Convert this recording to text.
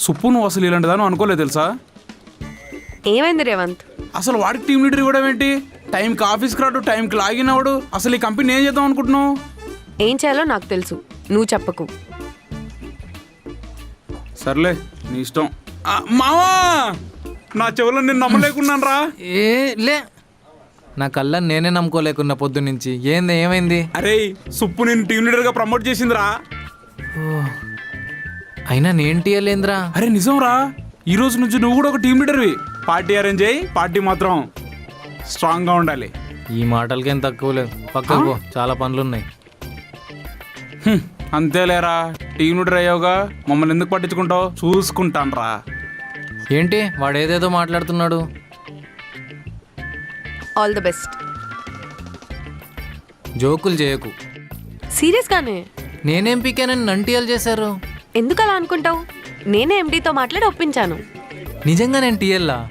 సుప్పు నువ్వు అసలు ఇలాంటిదాను అనుకోలేదు తెలుసా? ఏమైంది రేవంత్? అసలు వాడికి టీం లీడర్ ఇవ్వడం ఏంటి? టైంకి ఆఫీస్కి రాడు, టైంకి లాగిన్ అవ్వడు. అసలు ఈ కంపెనీ ఏం చేద్దాం అనుకుంటున్నావు? ఏం చేయాలో నాకు తెలుసు, నువ్వు చెప్పకు. సర్లే నీ ఇష్టం. మావా, నా చెవులో నేను నమ్మలేకున్నాను రా. ఏ లే, నా కళ్ళని నేనే నమ్ముకోలేకున్నా పొద్దున్నుంచి. ఏమైంది? అరే, సుప్పు నేను టీం లీడర్గా ప్రమోట్ చేసిందిరా. అయినా నేను టీయలేంద్రా. అరే నిజం రా, ఈ రోజు నుంచి నువ్వు కూడా ఒక టీం లీడర్వి. పార్టీ అరేంజ్ అయ్యి, పార్టీ మాత్రం స్ట్రాంగ్గా ఉండాలి. ఈ మాటలకేం తక్కువ లేదు. పక్కకు పో, చాలా పనులున్నాయి. అంతేలేరా, టీం లీడర్ అయ్యావుగా, మమ్మల్ని ఎందుకు పట్టించుకుంటావు? చూసుకుంటాను రా. ఏంటి వాడు ఏదేదో మాట్లాడుతున్నాడు? All the best. జోకులు చేయకు. సీరియస్గానే? నేనేం పీకానని నంటియాలు చేశారు. ఎందుకు అలా అనుకుంటావు? నేనే ఎండీతో మాట్లాడి ఒప్పించాను. నిజంగా నేను టీఎల్లా?